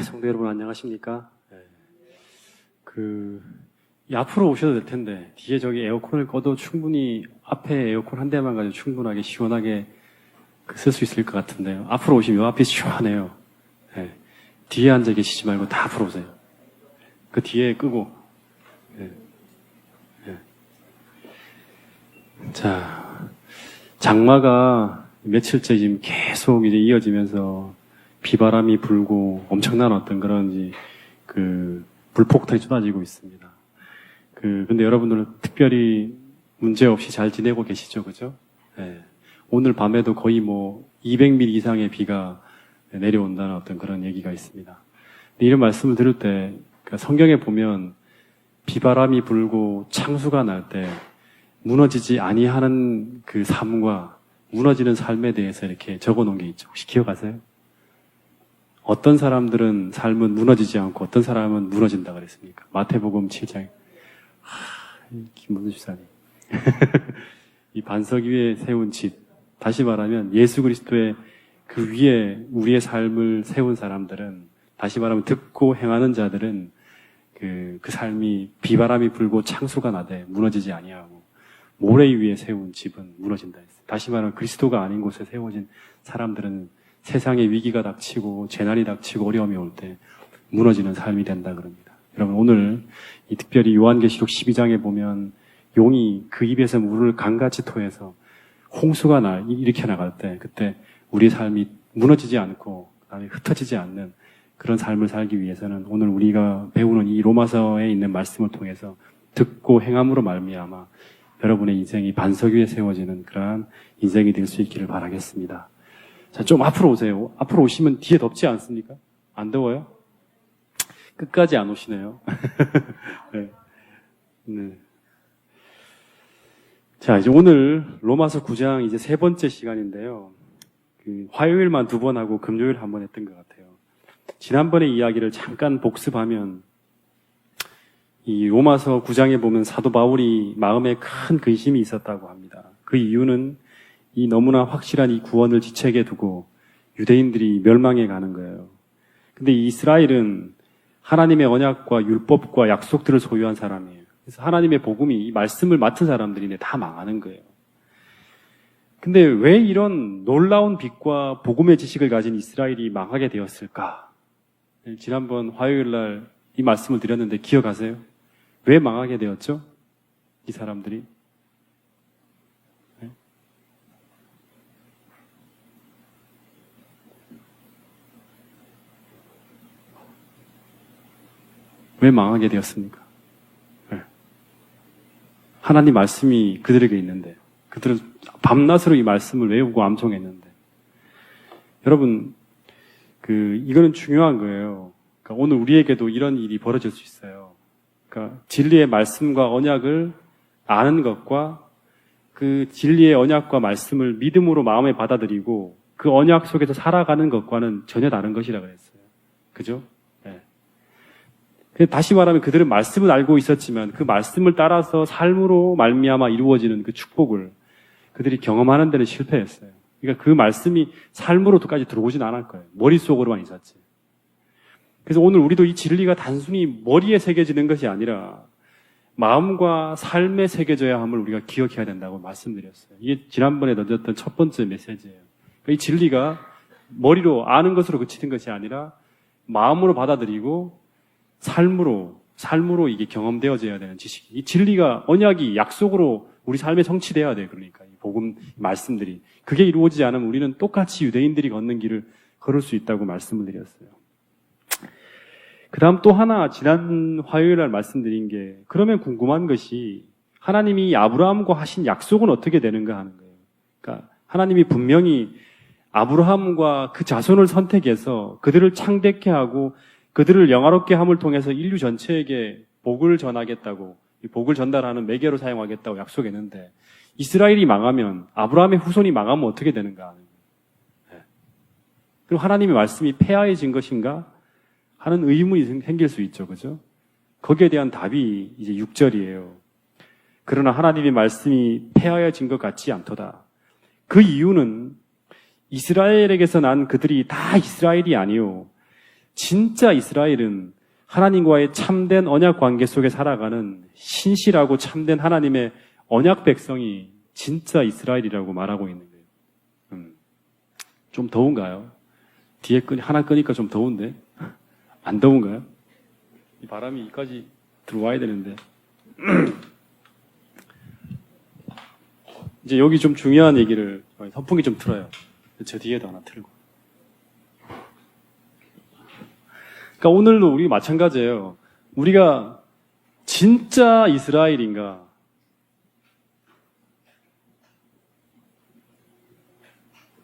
성도 여러분 안녕하십니까? 앞으로 오셔도 될 텐데 뒤에 저기 에어컨을 꺼도 충분히 앞에 에어컨 한 대만 가지고 충분하게 시원하게 쓸 수 있을 것 같은데요. 앞으로 오시면 요 앞이 시원해요. 뒤에 앉아 계시지 말고 다 앞으로 오세요. 그 뒤에 끄고. 자, 장마가 며칠째 지금 계속 이제 이어지면서 비바람이 불고 엄청난 어떤 그런 불폭탄이 쏟아지고 있습니다. 근데 여러분들은 특별히 문제 없이 잘 지내고 계시죠, 그죠? 오늘 밤에도 거의 200mm 이상의 비가 내려온다는 어떤 그런 얘기가 있습니다. 이런 말씀을 들을 때, 성경에 보면 비바람이 불고 창수가 날 때 무너지지 아니하는 그 삶과 무너지는 삶에 대해서 이렇게 적어 놓은 게 있죠. 혹시 기억하세요? 어떤 사람들은 삶은 무너지지 않고 어떤 사람은 무너진다 그랬습니까? 마태복음 7장. 김문수 집사님. 이 반석 위에 세운 집. 다시 말하면 예수 그리스도의 그 위에 우리의 삶을 세운 사람들은, 다시 말하면 듣고 행하는 자들은 그 삶이 비바람이 불고 창수가 나되 무너지지 아니하고 모래 위에 세운 집은 무너진다 했어요. 다시 말하면 그리스도가 아닌 곳에 세워진 사람들은 세상에 위기가 닥치고 재난이 닥치고 어려움이 올 때 무너지는 삶이 된다 그럽니다. 여러분, 오늘 이 특별히 요한계시록 12장에 보면 용이 그 입에서 물을 강같이 토해서 홍수가 일으켜 나갈 때, 그때 우리 삶이 무너지지 않고 흩어지지 않는 그런 삶을 살기 위해서는 오늘 우리가 배우는 이 로마서에 있는 말씀을 통해서 듣고 행함으로 말미암아 여러분의 인생이 반석 위에 세워지는 그러한 인생이 될 수 있기를 바라겠습니다. 자, 좀 앞으로 오세요. 앞으로 오시면 뒤에 덥지 않습니까? 안 더워요? 끝까지 안 오시네요. 네. 자, 이제 오늘 로마서 9장 이제 세 번째 시간인데요. 화요일만 2번 하고 금요일 1번 했던 것 같아요. 지난번에 이야기를 잠깐 복습하면 이 로마서 9장에 보면 사도 바울이 마음에 큰 근심이 있었다고 합니다. 그 이유는 이 너무나 확실한 이 구원을 지책에 두고 유대인들이 멸망해 가는 거예요. 근데 이스라엘은 하나님의 언약과 율법과 약속들을 소유한 사람이에요. 그래서 하나님의 복음이 이 말씀을 맡은 사람들인데 다 망하는 거예요. 근데 왜 이런 놀라운 빛과 복음의 지식을 가진 이스라엘이 망하게 되었을까? 지난번 화요일 날 이 말씀을 드렸는데 기억하세요? 왜 망하게 되었죠? 이 사람들이? 왜 망하게 되었습니까? 하나님 말씀이 그들에게 있는데, 그들은 밤낮으로 이 말씀을 외우고 암송했는데, 여러분, 이거는 중요한 거예요. 그러니까 오늘 우리에게도 이런 일이 벌어질 수 있어요. 그러니까 진리의 말씀과 언약을 아는 것과 그 진리의 언약과 말씀을 믿음으로 마음에 받아들이고 그 언약 속에서 살아가는 것과는 전혀 다른 것이라 그랬어요. 그죠? 다시 말하면 그들은 말씀을 알고 있었지만 그 말씀을 따라서 삶으로 말미암아 이루어지는 그 축복을 그들이 경험하는 데는 실패했어요. 그러니까 그 말씀이 삶으로까지 들어오진 않을 거예요. 머릿속으로만 있었지. 그래서 오늘 우리도 이 진리가 단순히 머리에 새겨지는 것이 아니라 마음과 삶에 새겨져야 함을 우리가 기억해야 된다고 말씀드렸어요. 이게 지난번에 던졌던 첫 번째 메시지예요. 그러니까 이 진리가 머리로 아는 것으로 그치는 것이 아니라 마음으로 받아들이고 삶으로 이게 경험되어져야 되는 지식이. 이 진리가, 언약이 약속으로 우리 삶에 성취돼야 돼요. 그러니까 이 복음 말씀들이. 그게 이루어지지 않으면 우리는 똑같이 유대인들이 걷는 길을 걸을 수 있다고 말씀을 드렸어요. 그 다음 또 하나, 지난 화요일 날 말씀드린 게, 그러면 궁금한 것이 하나님이 아브라함과 하신 약속은 어떻게 되는가 하는 거예요. 그러니까 하나님이 분명히 아브라함과 그 자손을 선택해서 그들을 창대케 하고 그들을 영화롭게 함을 통해서 인류 전체에게 복을 전하겠다고, 이 복을 전달하는 매개로 사용하겠다고 약속했는데, 이스라엘이 망하면, 아브라함의 후손이 망하면 어떻게 되는가 하는 거예요. 그럼 하나님의 말씀이 폐하해진 것인가 하는 의문이 생길 수 있죠. 그죠? 거기에 대한 답이 이제 6절이에요. 그러나 하나님의 말씀이 폐하여진 것 같지 않도다. 그 이유는 이스라엘에게서 난 그들이 다 이스라엘이 아니요. 진짜 이스라엘은 하나님과의 참된 언약 관계 속에 살아가는 신실하고 참된 하나님의 언약 백성이 진짜 이스라엘이라고 말하고 있는 거예요. 좀 더운가요? 뒤에 하나 끄니까 좀 더운데? 안 더운가요? 이 바람이 여기까지 들어와야 되는데. 이제 여기 좀 중요한 얘기를, 선풍기 좀 틀어요. 저 뒤에도 하나 틀고. 그러니까 오늘도 우리 마찬가지예요. 우리가 진짜 이스라엘인가?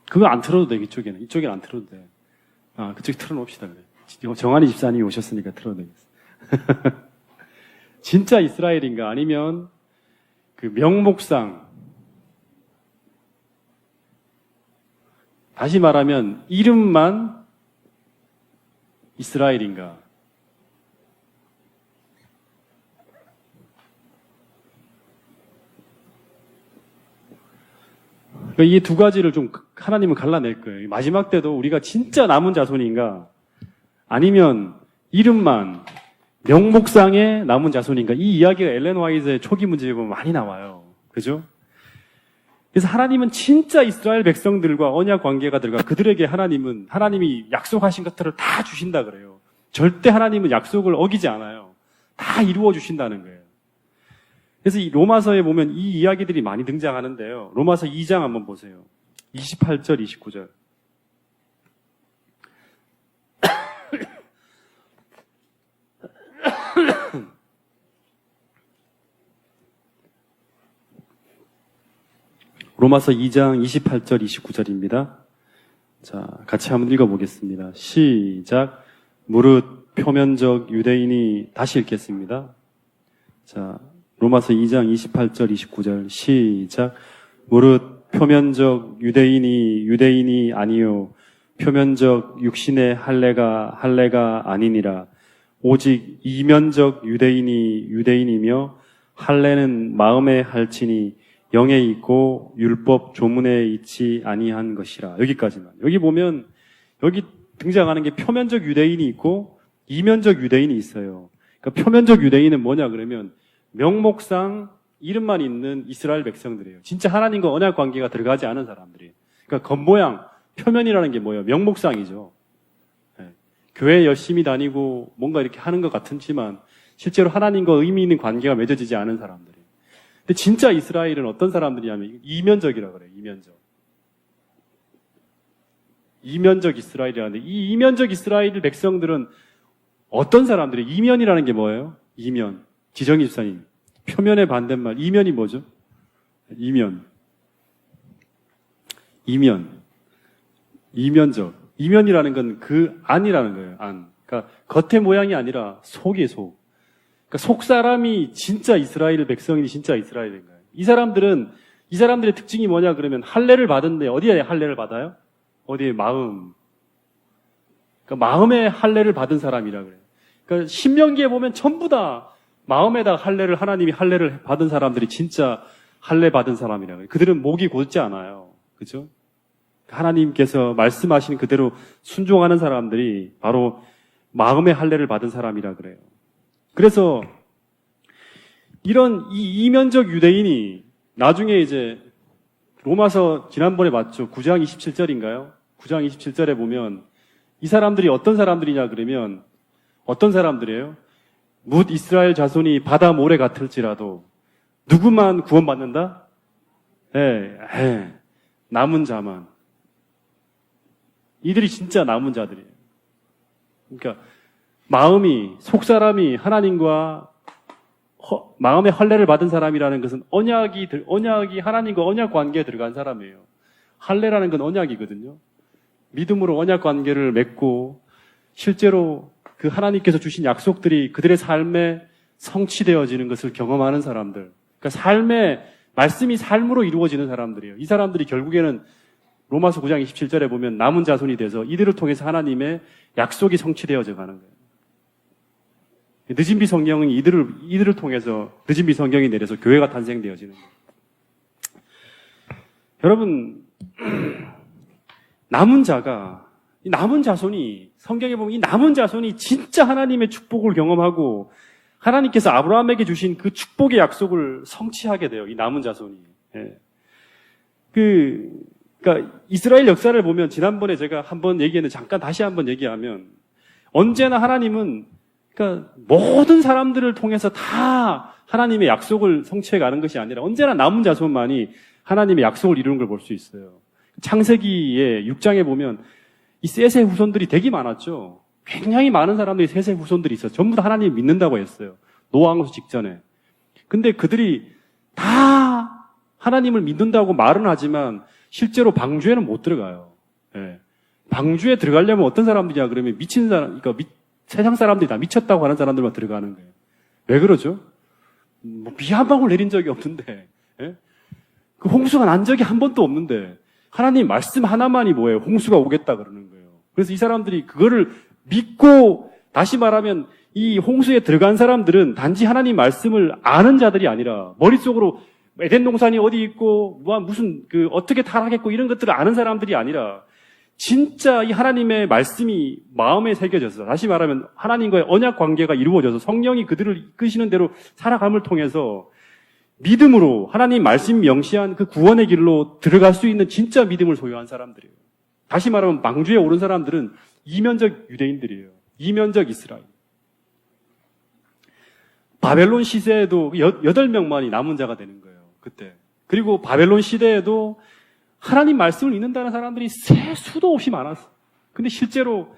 그거 안 틀어도 돼, 이쪽에는. 이쪽에는 안 틀어도 돼. 아, 그쪽에 틀어놓읍시다, 그래. 정한이 집사님이 오셨으니까 틀어도 되겠어. 진짜 이스라엘인가? 아니면 그 명목상, 다시 말하면 이름만 이스라엘인가? 이 두 가지를 좀 하나님은 갈라낼 거예요. 마지막 때도 우리가 진짜 남은 자손인가? 아니면 이름만 명목상의 남은 자손인가? 이 이야기가 엘렌 화이트의 초기 문제에 보면 많이 나와요. 그죠? 그래서 하나님은 진짜 이스라엘 백성들과 언약 관계가 들어가 그들에게 하나님이 약속하신 것들을 다 주신다 그래요. 절대 하나님은 약속을 어기지 않아요. 다 이루어 주신다는 거예요. 그래서 이 로마서에 보면 이 이야기들이 많이 등장하는데요. 로마서 2장 한번 보세요. 28절, 29절. 로마서 2장 28절, 29절입니다. 자, 같이 한번 읽어보겠습니다. 시작. 무릇 표면적 유대인이 다시 읽겠습니다. 자, 로마서 2장 28절, 29절 시작. 무릇 표면적 유대인이 아니요 표면적 육신의 할례가 아니니라. 오직 이면적 유대인이며 할례는 마음에 할지니 영에 있고 율법 조문에 있지 아니한 것이라. 여기까지만. 여기 보면 여기 등장하는 게 표면적 유대인이 있고 이면적 유대인이 있어요. 그러니까 표면적 유대인은 뭐냐 그러면 명목상 이름만 있는 이스라엘 백성들이에요. 진짜 하나님과 언약 관계가 들어가지 않은 사람들이에요. 그러니까 겉모양, 표면이라는 게 뭐예요? 명목상이죠. 네. 교회 열심히 다니고 뭔가 이렇게 하는 것 같지만 실제로 하나님과 의미 있는 관계가 맺어지지 않은 사람들이에요. 근데 진짜 이스라엘은 어떤 사람들이냐면 이면적이라고 그래요. 이면적 이스라엘이라는데 이 이면적 이스라엘 백성들은 어떤 사람들이에요? 이면이라는 게 뭐예요? 이면. 지정희 집사님. 표면의 반대말. 이면이 뭐죠? 이면적. 이면이라는 건 그 안이라는 거예요. 안. 그러니까 겉의 모양이 아니라 속의 속. 그러니까 속 사람이 진짜 이스라엘 백성이 진짜 이스라엘인 거예요. 이 사람들의 특징이 뭐냐 그러면 할례를 받은데 어디에 할례를 받아요? 어디에 마음. 그러니까 마음에 할례를 받은 사람이라 그래요. 그러니까 신명기에 보면 전부 다 마음에다 하나님이 할례를 받은 사람들이 진짜 할례 받은 사람이라 그래요. 그들은 목이 곧지 않아요. 그죠? 하나님께서 말씀하신 그대로 순종하는 사람들이 바로 마음의 할례를 받은 사람이라 그래요. 그래서 이런 이 이면적 유대인이 나중에 이제 로마서 지난번에 봤죠. 9장 27절인가요? 9장 27절에 보면 이 사람들이 어떤 사람들이냐 그러면 어떤 사람들이에요? 뭇 이스라엘 자손이 바다 모래 같을지라도 누구만 구원받는다? 남은 자만. 이들이 진짜 남은 자들이에요. 그러니까 속사람이 하나님과 마음의 할례를 받은 사람이라는 것은 언약이 하나님과 언약 관계에 들어간 사람이에요. 할례라는 건 언약이거든요. 믿음으로 언약 관계를 맺고 실제로 그 하나님께서 주신 약속들이 그들의 삶에 성취되어지는 것을 경험하는 사람들. 그러니까 말씀이 삶으로 이루어지는 사람들이에요. 이 사람들이 결국에는 로마서 9장 27절에 보면 남은 자손이 돼서 이들을 통해서 하나님의 약속이 성취되어져 가는 거예요. 늦은비 성경은 이들을 통해서 늦은비 성경이 내려서 교회가 탄생되어지는 거예요. 여러분, 남은 자가 이 남은 자손이, 성경에 보면 이 남은 자손이 진짜 하나님의 축복을 경험하고 하나님께서 아브라함에게 주신 그 축복의 약속을 성취하게 돼요. 이 남은 자손이. 예. 그러니까 이스라엘 역사를 보면 지난번에 제가 한번 얘기했는데 잠깐 다시 한번 얘기하면 언제나 하나님은 그러니까 모든 사람들을 통해서 다 하나님의 약속을 성취해 가는 것이 아니라 언제나 남은 자손만이 하나님의 약속을 이루는 걸 볼 수 있어요. 창세기의 6장에 보면 이 셋의 후손들이 되게 많았죠. 굉장히 많은 사람들이 셋의 후손들이 있어요. 전부 다 하나님 믿는다고 했어요. 노아 왕수 직전에. 근데 그들이 다 하나님을 믿는다고 말은 하지만 실제로 방주에는 못 들어가요. 예. 방주에 들어가려면 어떤 사람들이냐 그러면 미친 사람, 그러니까 세상 사람들이 다 미쳤다고 하는 사람들만 들어가는 거예요. 왜 그러죠? 뭐 비 한 방울 내린 적이 없는데, 예? 그 홍수가 난 적이 한 번도 없는데 하나님 말씀 하나만이 뭐예요? 홍수가 오겠다 그러는 거예요. 그래서 이 사람들이 그거를 믿고, 다시 말하면 이 홍수에 들어간 사람들은 단지 하나님 말씀을 아는 자들이 아니라 머릿속으로 에덴 동산이 어디 있고 무슨 어떻게 타락했고 이런 것들을 아는 사람들이 아니라 진짜 이 하나님의 말씀이 마음에 새겨져서, 다시 말하면 하나님과의 언약 관계가 이루어져서 성령이 그들을 이끄시는 대로 살아감을 통해서 믿음으로 하나님 말씀 명시한 그 구원의 길로 들어갈 수 있는 진짜 믿음을 소유한 사람들이에요. 다시 말하면 방주에 오른 사람들은 이면적 유대인들이에요. 이면적 이스라엘. 바벨론 시대에도 8명만이 남은 자가 되는 거예요. 그때. 그리고 바벨론 시대에도 하나님 말씀을 읽는다는 사람들이 새 수도 없이 많았어요. 근데 실제로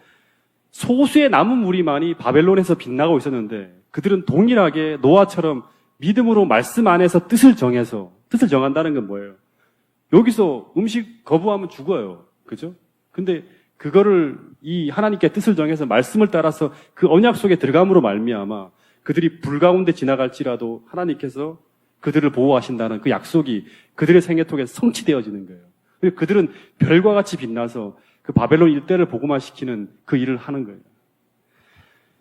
소수의 남은 무리만이 바벨론에서 빛나고 있었는데 그들은 동일하게 노아처럼 믿음으로 말씀 안에서 뜻을 정한다는 건 뭐예요? 여기서 음식 거부하면 죽어요. 그죠? 근데 그거를 이 하나님께 뜻을 정해서 말씀을 따라서 그 언약 속에 들어감으로 말미암아 그들이 불 가운데 지나갈지라도 하나님께서 그들을 보호하신다는 그 약속이 그들의 생애통에서 성취되어지는 거예요. 그리고 그들은 별과 같이 빛나서 그 바벨론 일대를 복음화시키는 그 일을 하는 거예요.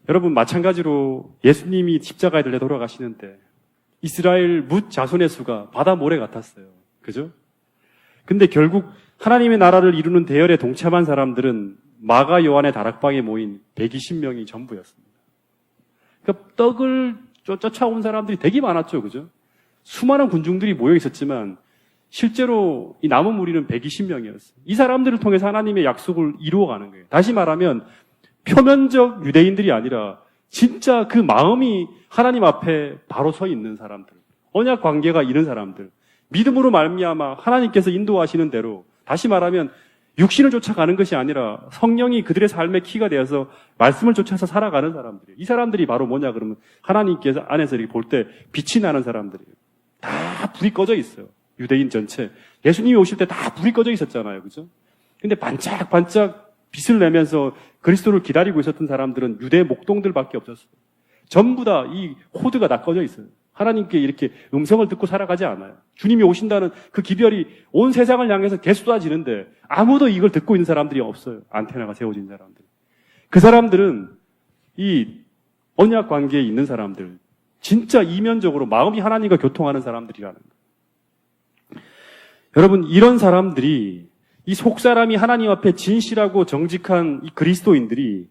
여러분, 마찬가지로 예수님이 십자가에 달려 돌아가시는데 이스라엘 뭇 자손의 수가 바다 모래 같았어요. 그죠? 근데 결국 하나님의 나라를 이루는 대열에 동참한 사람들은 마가 요한의 다락방에 모인 120명이 전부였습니다. 그러니까 떡을 쫓아온 사람들이 되게 많았죠. 그죠? 수많은 군중들이 모여 있었지만 실제로 이 남은 무리는 120명이었어요. 이 사람들을 통해서 하나님의 약속을 이루어가는 거예요. 다시 말하면 표면적 유대인들이 아니라 진짜 그 마음이 하나님 앞에 바로 서 있는 사람들, 언약 관계가 있는 사람들, 믿음으로 말미암아 하나님께서 인도하시는 대로, 다시 말하면 육신을 쫓아가는 것이 아니라 성령이 그들의 삶의 키가 되어서 말씀을 쫓아서 살아가는 사람들이에요. 이 사람들이 바로 뭐냐 그러면 하나님께서 안에서 이렇게 볼 때 빛이 나는 사람들이에요. 다 불이 꺼져 있어요. 유대인 전체. 예수님이 오실 때 다 불이 꺼져 있었잖아요. 그죠? 근데 반짝반짝 빛을 내면서 그리스도를 기다리고 있었던 사람들은 유대 목동들밖에 없었어요. 전부 다 이 코드가 다 꺼져 있어요. 하나님께 이렇게 음성을 듣고 살아가지 않아요. 주님이 오신다는 그 기별이 온 세상을 향해서 계속 쏟아지는데 아무도 이걸 듣고 있는 사람들이 없어요. 안테나가 세워진 사람들. 그 사람들은 이 언약 관계에 있는 사람들, 진짜 이면적으로 마음이 하나님과 교통하는 사람들이라는 거예요. 여러분, 이런 사람들이, 이 속사람이 하나님 앞에 진실하고 정직한 이 그리스도인들이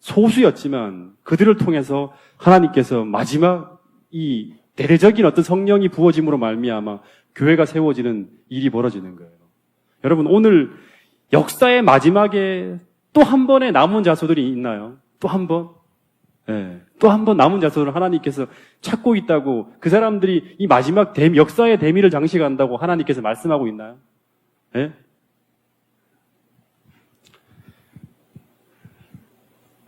소수였지만 그들을 통해서 하나님께서 마지막 이 대대적인 어떤 성령이 부어짐으로 말미암아 교회가 세워지는 일이 벌어지는 거예요. 여러분, 오늘 역사의 마지막에 또 한 번의 남은 자손들이 있나요? 또 한 번? 네. 또 한 번 남은 자손을 하나님께서 찾고 있다고, 그 사람들이 이 마지막 역사의 대미를 장식한다고 하나님께서 말씀하고 있나요? 네?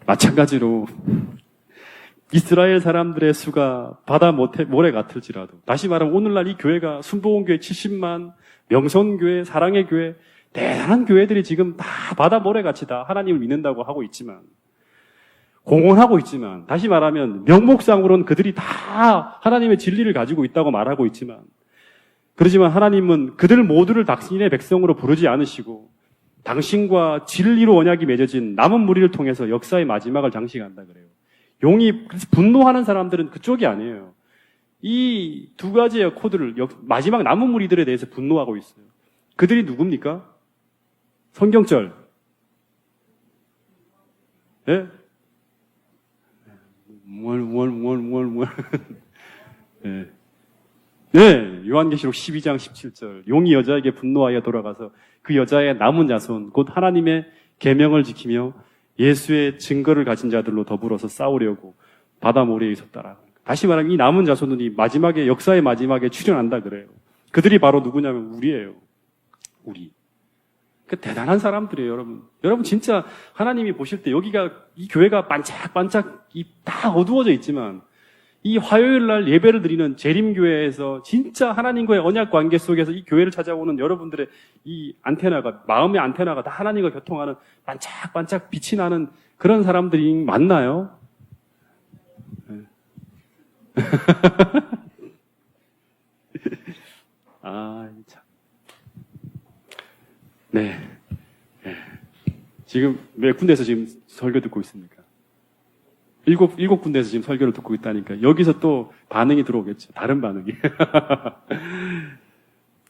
마찬가지로 이스라엘 사람들의 수가 바다 모래 같을지라도, 다시 말하면 오늘날 이 교회가 순복음교회 70만, 명성교회, 사랑의 교회, 대단한 교회들이 지금 다 바다 모래같이 다 하나님을 믿는다고 하고 있지만, 공언하고 있지만, 다시 말하면 명목상으로는 그들이 다 하나님의 진리를 가지고 있다고 말하고 있지만, 그러지만 하나님은 그들 모두를 당신의 백성으로 부르지 않으시고 당신과 진리로 언약이 맺어진 남은 무리를 통해서 역사의 마지막을 장식한다 그래요. 용이 분노하는 사람들은 그쪽이 아니에요. 이 두 가지의 코드를 마지막 남은 무리들에 대해서 분노하고 있어요. 그들이 누굽니까? 성경절. 예? 예. 네, 요한계시록 12장 17절. 용이 여자에게 분노하여 돌아가서 그 여자의 남은 자손, 곧 하나님의 계명을 지키며 예수의 증거를 가진 자들로 더불어서 싸우려고 바다 모래에 있었다라. 다시 말하면 이 남은 자손들이 마지막에, 역사의 마지막에 출현한다 그래요. 그들이 바로 누구냐면 우리예요. 우리. 그 대단한 사람들이에요, 여러분. 여러분 진짜 하나님이 보실 때 여기가, 이 교회가 반짝반짝 다 어두워져 있지만 이 화요일 날 예배를 드리는 재림교회에서 진짜 하나님과의 언약 관계 속에서 이 교회를 찾아오는 여러분들의 이 안테나가, 마음의 안테나가 다 하나님과 교통하는 반짝반짝 빛이 나는 그런 사람들이 맞나요? 네. 참. 네. 네. 지금 몇 군데에서 지금 설교 듣고 있습니까? 일곱 군데에서 지금 설교를 듣고 있다니까 여기서 또 반응이 들어오겠죠. 다른 반응이.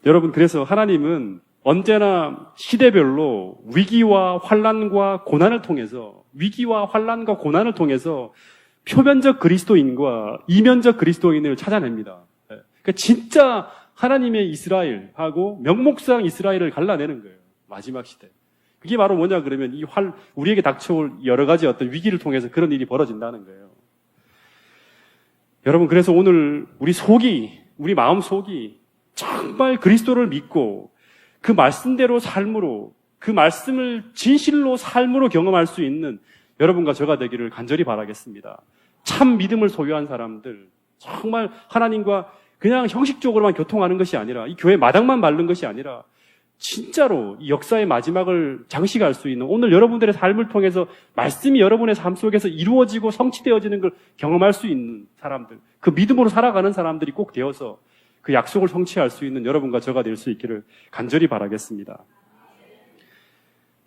여러분, 그래서 하나님은 언제나 시대별로 위기와 환난과 고난을 통해서, 위기와 환난과 고난을 통해서 표면적 그리스도인과 이면적 그리스도인을 찾아냅니다. 그러니까 진짜 하나님의 이스라엘하고 명목상 이스라엘을 갈라내는 거예요. 마지막 시대. 그게 바로 뭐냐 그러면 우리에게 닥쳐올 여러 가지 어떤 위기를 통해서 그런 일이 벌어진다는 거예요. 여러분, 그래서 오늘 우리 마음 속이 정말 그리스도를 믿고 그 말씀대로 삶으로, 그 말씀을 진실로 삶으로 경험할 수 있는 여러분과 저가 되기를 간절히 바라겠습니다. 참 믿음을 소유한 사람들, 정말 하나님과 그냥 형식적으로만 교통하는 것이 아니라, 이 교회 마당만 밟는 것이 아니라 진짜로 이 역사의 마지막을 장식할 수 있는, 오늘 여러분들의 삶을 통해서 말씀이 여러분의 삶 속에서 이루어지고 성취되어지는 걸 경험할 수 있는 사람들, 그 믿음으로 살아가는 사람들이 꼭 되어서 그 약속을 성취할 수 있는 여러분과 저가 될 수 있기를 간절히 바라겠습니다.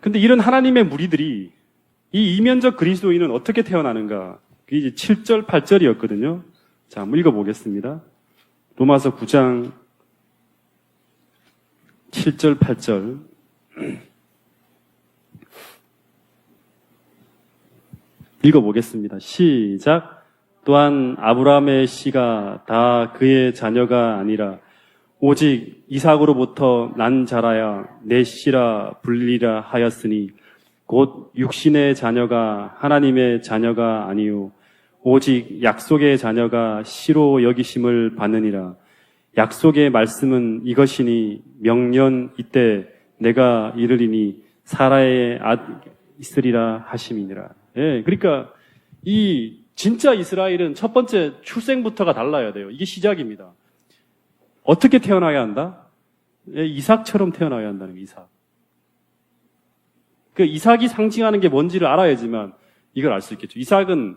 근데 이런 하나님의 무리들이, 이 이면적 그리스도인은 어떻게 태어나는가? 그게 이제 7절, 8절이었거든요. 자, 한번 읽어보겠습니다. 로마서 9장 7절, 8절. 읽어보겠습니다. 시작. 또한 아브라함의 씨가 다 그의 자녀가 아니라 오직 이삭으로부터 난 자라야 내 씨라 불리라 하였으니 곧 육신의 자녀가 하나님의 자녀가 아니요 오직 약속의 자녀가 씨로 여기심을 받느니라. 약속의 말씀은 이것이니 명년 이때 내가 이르리니 사라의 있으리라 하심이니라. 예, 그러니까 이 진짜 이스라엘은 첫 번째 출생부터가 달라야 돼요. 이게 시작입니다. 어떻게 태어나야 한다? 예, 이삭처럼 태어나야 한다는 거예요. 이삭. 그 이삭이 상징하는 게 뭔지를 알아야지만 이걸 알 수 있겠죠. 이삭은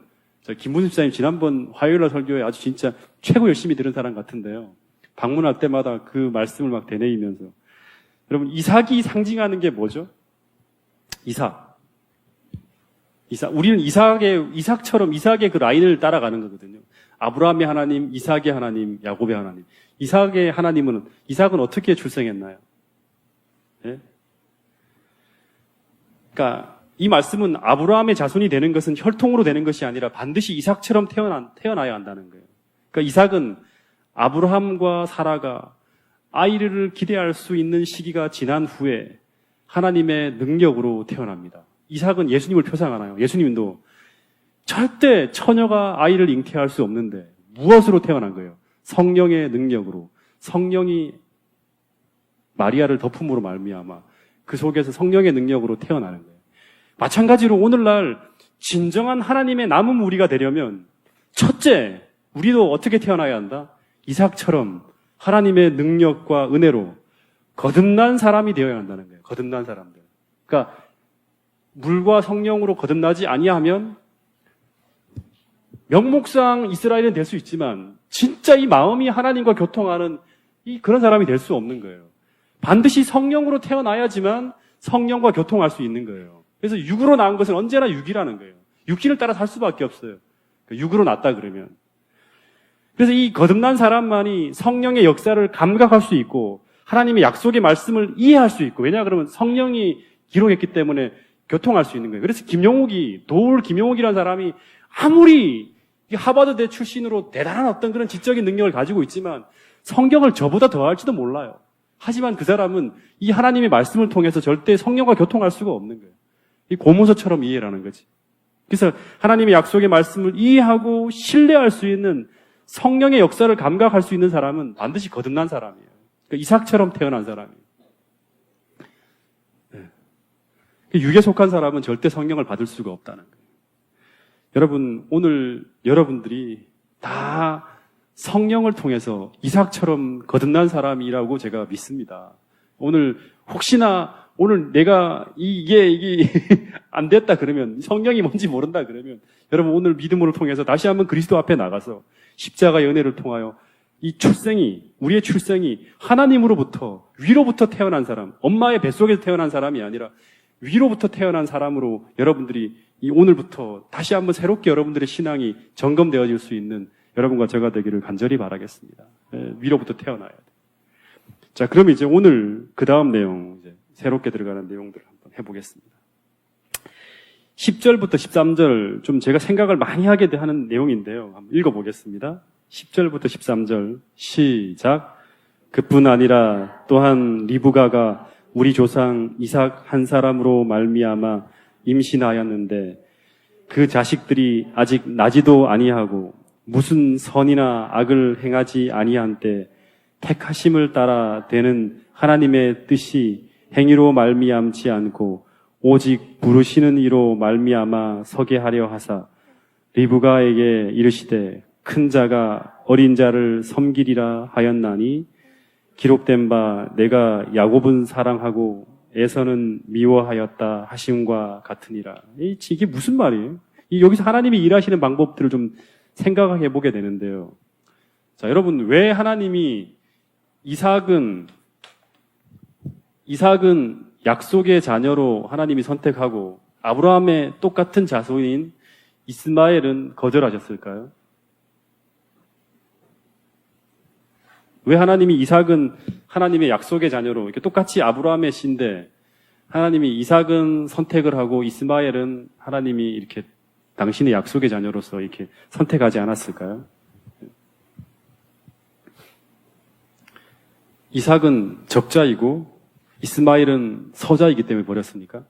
김문수 집사님 지난번 화요일날 설교에 아주 진짜 최고 열심히 들은 사람 같은데요. 방문할 때마다 그 말씀을 막 되뇌이면서. 여러분, 이삭이 상징하는 게 뭐죠? 이삭. 우리는 이삭처럼 이삭의 그 라인을 따라가는 거거든요. 아브라함의 하나님, 이삭의 하나님, 야곱의 하나님. 이삭의 하나님은, 이삭은 어떻게 출생했나요? 예? 그러니까 이 말씀은 아브라함의 자손이 되는 것은 혈통으로 되는 것이 아니라 반드시 이삭처럼 태어나야 한다는 거예요. 그러니까 이삭은 아브라함과 사라가 아이를 기대할 수 있는 시기가 지난 후에 하나님의 능력으로 태어납니다. 이삭은 예수님을 표상하나요? 예수님도 절대 처녀가 아이를 잉태할 수 없는데 무엇으로 태어난 거예요? 성령의 능력으로. 성령이 마리아를 덮음으로 말미암아 그 속에서 성령의 능력으로 태어나는 거예요. 마찬가지로 오늘날 진정한 하나님의 남은 무리가 되려면 첫째, 우리도 어떻게 태어나야 한다? 이삭처럼 하나님의 능력과 은혜로 거듭난 사람이 되어야 한다는 거예요. 거듭난 사람들. 그러니까 물과 성령으로 거듭나지 아니하면 명목상 이스라엘은 될 수 있지만 진짜 이 마음이 하나님과 교통하는 그런 사람이 될 수 없는 거예요. 반드시 성령으로 태어나야지만 성령과 교통할 수 있는 거예요. 그래서 육으로 낳은 것은 언제나 육이라는 거예요. 육신을 따라 살 수밖에 없어요. 육으로 낳았다 그러면. 그래서 이 거듭난 사람만이 성령의 역사를 감각할 수 있고 하나님의 약속의 말씀을 이해할 수 있고, 왜냐 그러면 성령이 기록했기 때문에 교통할 수 있는 거예요. 그래서 김용욱이라는 사람이 아무리 하버드대 출신으로 대단한 어떤 그런 지적인 능력을 가지고 있지만 성경을 저보다 더 할지도 몰라요. 하지만 그 사람은 이 하나님의 말씀을 통해서 절대 성령과 교통할 수가 없는 거예요. 이 고무서처럼 이해라는 거지. 그래서 하나님의 약속의 말씀을 이해하고 신뢰할 수 있는 성령의 역사를 감각할 수 있는 사람은 반드시 거듭난 사람이에요. 그러니까 이삭처럼 태어난 사람이에요. 네. 육에 속한 사람은 절대 성령을 받을 수가 없다는 거예요. 여러분, 오늘 여러분들이 다 성령을 통해서 이삭처럼 거듭난 사람이라고 제가 믿습니다. 오늘 혹시나 오늘 내가 이게 안 됐다 그러면, 성령이 뭔지 모른다 그러면, 여러분 오늘 믿음으로 통해서 다시 한번 그리스도 앞에 나가서 십자가의 은혜를 통하여 우리의 출생이 하나님으로부터, 위로부터 태어난 사람, 엄마의 뱃속에서 태어난 사람이 아니라 위로부터 태어난 사람으로 여러분들이 오늘부터 다시 한번 새롭게 여러분들의 신앙이 점검되어질 수 있는 여러분과 제가 되기를 간절히 바라겠습니다. 위로부터 태어나야 돼. 자, 그럼 이제 오늘 그 다음 내용, 이제 새롭게 들어가는 내용들을 한번 해보겠습니다. 10절부터 13절, 좀 제가 생각을 많이 하게 하는 내용인데요. 한번 읽어보겠습니다. 10절부터 13절, 시작. 그뿐 아니라 또한 리브가가 우리 조상 이삭 한 사람으로 말미암아 임신하였는데 그 자식들이 아직 나지도 아니하고 무슨 선이나 악을 행하지 아니한 때 택하심을 따라 되는 하나님의 뜻이 행위로 말미암지 않고 오직 부르시는 이로 말미암아 서게 하려 하사 리브가에게 이르시되 큰 자가 어린 자를 섬기리라 하였나니 기록된 바 내가 야곱은 사랑하고 에서는 미워하였다 하심과 같으니라. 이게 무슨 말이에요? 여기서 하나님이 일하시는 방법들을 좀 생각해 보게 되는데요. 자, 여러분, 왜 하나님이 이삭은 약속의 자녀로 하나님이 선택하고 아브라함의 똑같은 자손인 이스마엘은 거절하셨을까요? 왜 하나님이 이삭은 하나님의 약속의 자녀로 이렇게 똑같이 아브라함의 씨인데 하나님이 이삭은 선택을 하고 이스마엘은 하나님이 이렇게 당신의 약속의 자녀로서 이렇게 선택하지 않았을까요? 이삭은 적자이고 이스마엘은 서자이기 때문에 버렸습니까?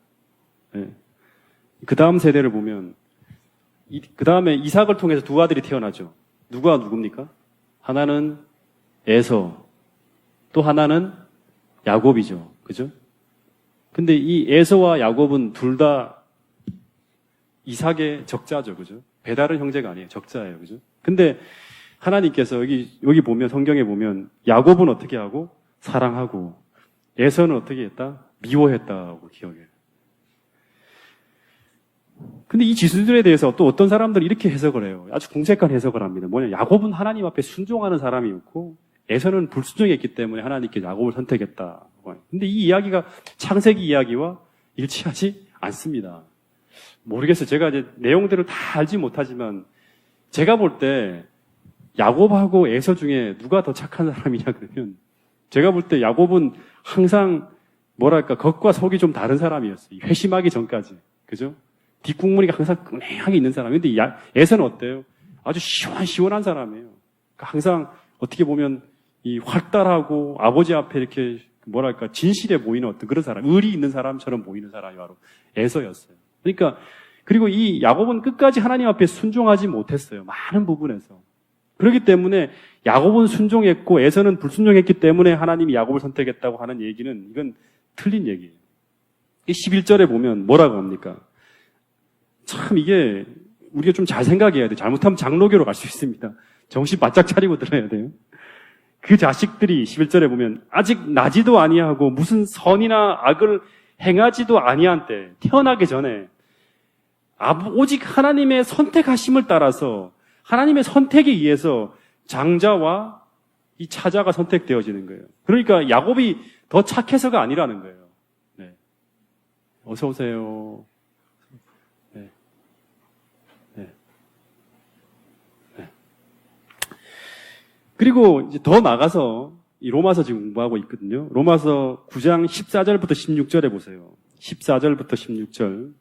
네. 그 다음 세대를 보면 그 다음에 이삭을 통해서 두 아들이 태어나죠. 누가 누굽니까? 하나는 에서, 또 하나는 야곱이죠. 그죠? 근데 이 에서와 야곱은 둘 다 이삭의 적자죠. 그죠? 배다른 형제가 아니에요. 적자예요. 그죠? 근데 하나님께서 여기 보면, 성경에 보면 야곱은 어떻게 하고? 사랑하고, 에서는 어떻게 했다? 미워했다고 기억해요. 근데 이 지수들에 대해서 또 어떤 사람들은 이렇게 해석을 해요. 아주 궁색한 해석을 합니다. 야곱은 하나님 앞에 순종하는 사람이었고 에서는 불순종했기 때문에 하나님께 야곱을 선택했다. 근데 이 이야기가 창세기 이야기와 일치하지 않습니다. 모르겠어요. 제가 이제 내용들을 다 알지 못하지만 제가 볼 때 야곱하고 에서 중에 누가 더 착한 사람이냐 그러면 제가 볼 때 야곱은 항상 겉과 속이 좀 다른 사람이었어요. 회심하기 전까지. 그죠? 뒷국무리가 항상 끈끈하게 있는 사람인데 에서는 어때요? 아주 시원한 사람이에요. 그러니까 항상 어떻게 보면 이 활달하고 아버지 앞에 이렇게 진실해 보이는 어떤 그런 사람, 의리 있는 사람처럼 보이는 사람이 바로 에서였어요. 그러니까 그리고 이 야곱은 끝까지 하나님 앞에 순종하지 못했어요. 많은 부분에서. 그렇기 때문에 야곱은 순종했고 에서는 불순종했기 때문에 하나님이 야곱을 선택했다고 하는 얘기는 이건 틀린 얘기예요. 11절에 보면 뭐라고 합니까? 참 이게 우리가 좀 잘 생각해야 돼요. 잘못하면 장로교로 갈 수 있습니다. 정신 바짝 차리고 들어야 돼요. 그 자식들이 11절에 보면 아직 나지도 아니하고 무슨 선이나 악을 행하지도 아니한 때 태어나기 전에 오직 하나님의 선택하심을 따라서 하나님의 선택에 의해서 장자와 이 차자가 선택되어지는 거예요. 그러니까 야곱이 더 착해서가 아니라는 거예요. 네. 어서 오세요. 네. 네. 네. 그리고 이제 더 나가서 이 로마서 지금 공부하고 있거든요. 로마서 9장 14절부터 16절에 보세요. 14절부터 16절.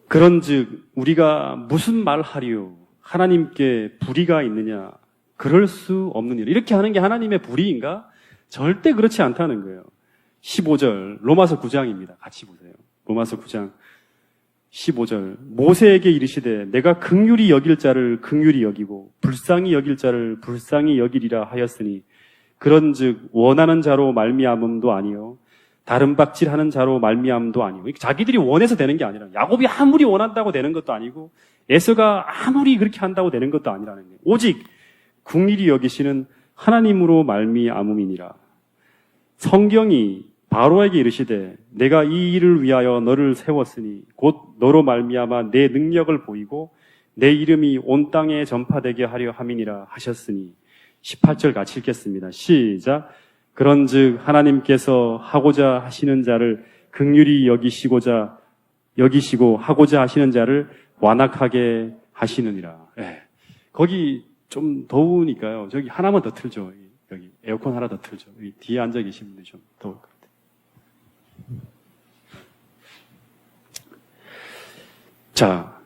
그런즉 우리가 무슨 말하리요? 하나님께 불의가 있느냐? 그럴 수 없는 일. 이렇게 하는 게 하나님의 불의인가? 절대 그렇지 않다는 거예요. 15절 로마서 9장입니다. 같이 보세요. 로마서 9장 15절 모세에게 이르시되 내가 긍휼히 여길 자를 긍휼히 여기고 불쌍히 여길 자를 불쌍히 여기리라 하였으니 그런즉 원하는 자로 말미암음도 아니요 다른 박질하는 자로 말미암음도 아니고 자기들이 원해서 되는 게 아니라 야곱이 아무리 원한다고 되는 것도 아니고 에서가 아무리 그렇게 한다고 되는 것도 아니라는 거예요. 오직 긍휼히 여기시는 하나님으로 말미암음이니라. 성경이 바로에게 이르시되 내가 이 일을 위하여 너를 세웠으니 곧 너로 말미암아 내 능력을 보이고 내 이름이 온 땅에 전파되게 하려 함이니라 하셨으니 18절 같이 읽겠습니다. 시작. 그런즉 하나님께서 하고자 하시는 자를 긍휼히 여기시고 하고자 하시는 자를 완악하게 하시느니라. 네. 거기 좀 더우니까요. 저기 하나만 더 틀죠. 여기 에어컨 하나 더 틀죠. 여기 뒤에 앉아 계신 분들 좀 더울 것 같아요. 자,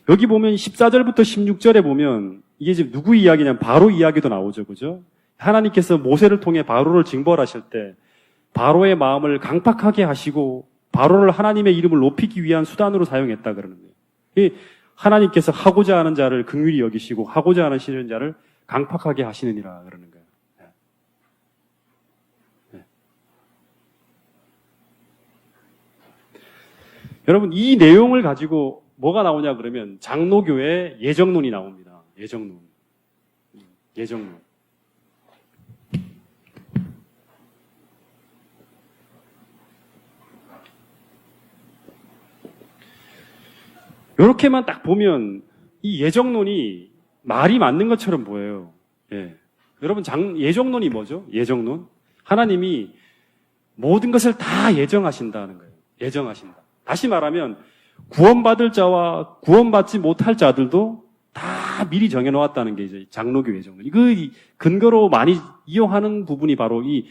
여기 보면 14절부터 16절에 보면 이게 지금 누구 이야기냐면 바로 이야기도 나오죠. 그죠? 하나님께서 모세를 통해 바로를 징벌하실 때 바로의 마음을 강팍하게 하시고 바로를 하나님의 이름을 높이기 위한 수단으로 사용했다 그러는 거예요. 하나님께서 하고자 하는 자를 긍휼히 여기시고 하고자 하시는 자를 강팍하게 하시느니라 그러는 거예요. 여러분 이 내용을 가지고 뭐가 나오냐 그러면 장로교의 예정론이 나옵니다. 예정론. 이렇게만 딱 보면 이 예정론이 말이 맞는 것처럼 보여요. 예. 여러분 예정론이 뭐죠? 예정론. 하나님이 모든 것을 다 예정하신다는 거예요. 예정하신다. 다시 말하면 구원받을 자와 구원받지 못할 자들도 다 미리 정해놓았다는 게 이제 장로교 예정론. 그 근거로 많이 이용하는 부분이 바로 이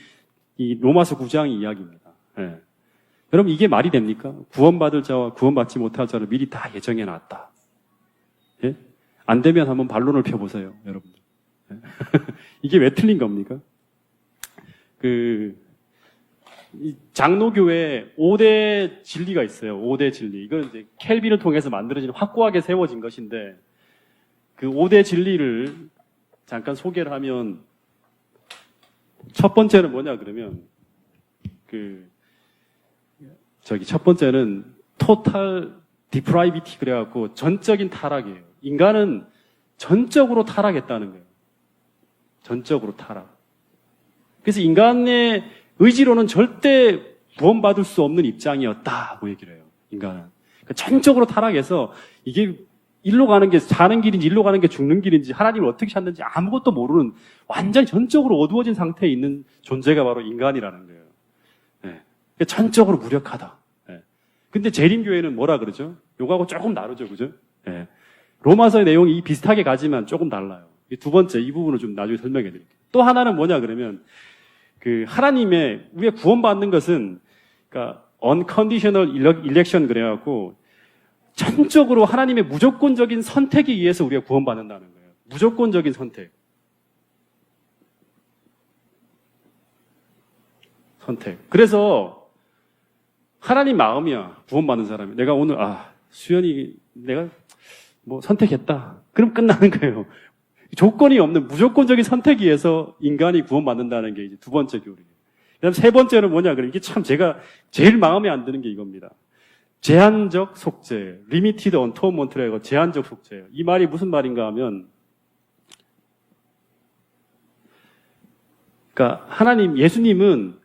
로마서 9장 이야기입니다. 예. 여러분 이게 말이 됩니까? 구원받을 자와 구원받지 못할 자를 미리 다 예정해놨다. 예? 안 되면 한번 반론을 펴보세요, 여러분들. 예? 이게 왜 틀린 겁니까? 이 장로교에 5대 진리가 있어요. 5대 진리. 이건 이제 켈빈을 통해서 만들어진 확고하게 세워진 것인데 그 5대 진리를 잠깐 소개를 하면 첫 번째는 뭐냐 그러면 첫 번째는 total depravity 그래갖고 전적인 타락이에요. 인간은 전적으로 타락했다는 거예요. 전적으로 타락. 그래서 인간의 의지로는 절대 구원받을 수 없는 입장이었다고 얘기를 해요. 인간은. 그러니까 전적으로 타락해서 이게 일로 가는 게 사는 길인지 일로 가는 게 죽는 길인지 하나님을 어떻게 찾는지 아무것도 모르는 완전히 전적으로 어두워진 상태에 있는 존재가 바로 인간이라는 거예요. 네. 그러니까 전적으로 무력하다. 네. 근데 재림교회는 뭐라 그러죠? 요거하고 조금 다르죠. 그죠? 네. 로마서의 내용이 비슷하게 가지만 조금 달라요. 두 번째, 이 부분을 좀 나중에 설명해 드릴게요. 또 하나는 뭐냐 그러면 하나님의 우리가 구원받는 것은 그러니까 unconditional election 그래갖고 전적으로 하나님의 무조건적인 선택에 의해서 우리가 구원받는다는 거예요. 무조건적인 선택. 그래서 하나님 마음이야. 구원받는 사람이. 내가 오늘 수연이 내가 뭐 선택했다. 그럼 끝나는 거예요. 조건이 없는 무조건적인 선택에 의해서 인간이 구원받는다는 게 이제 두 번째 교리예요. 그다음 세 번째는 뭐냐 그러면 이게 참 제가 제일 마음에 안 드는 게 이겁니다. 제한적 속죄, limited atonement라고 제한적 속죄예요. 이 말이 무슨 말인가 하면 그러니까 예수님은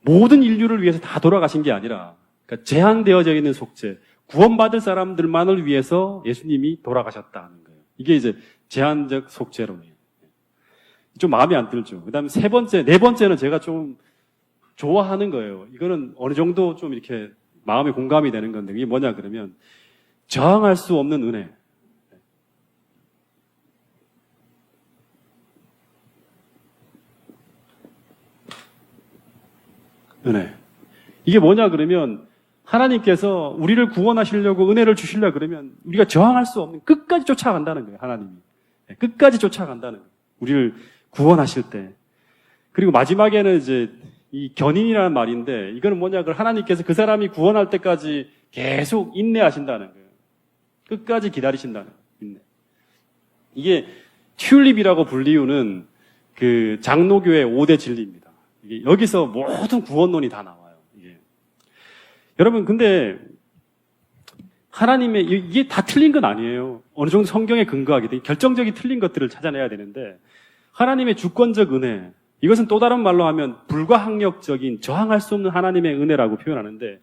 모든 인류를 위해서 다 돌아가신 게 아니라 그러니까 제한되어져 있는 속죄, 구원받을 사람들만을 위해서 예수님이 돌아가셨다는 거예요. 이게 이제 제한적 속죄론이에요. 좀 마음에 안 들죠. 그 다음에 네 번째는 제가 좀 좋아하는 거예요. 이거는 어느 정도 좀 이렇게 마음에 공감이 되는 건데, 이게 뭐냐 그러면, 저항할 수 없는 은혜. 은혜. 이게 뭐냐 그러면 하나님께서 우리를 구원하시려고 은혜를 주시려고 그러면 우리가 저항할 수 없는 끝까지 쫓아간다는 거예요. 하나님이. 끝까지 쫓아간다는 거예요. 우리를 구원하실 때. 그리고 마지막에는 이제 이 견인이라는 말인데 이거는 뭐냐 그러면 하나님께서 그 사람이 구원할 때까지 계속 인내하신다는 거예요. 끝까지 기다리신다는 거예요. 인내. 이게 튤립이라고 불리우는 그 장로교의 5대 진리입니다. 이게 여기서 모든 구원론이 다 나와요. 이게. 여러분, 근데 하나님의 이게 다 틀린 건 아니에요. 어느 정도 성경에 근거하게 돼. 결정적인 틀린 것들을 찾아내야 되는데 하나님의 주권적 은혜, 이것은 또 다른 말로 하면 불가항력적인 저항할 수 없는 하나님의 은혜라고 표현하는데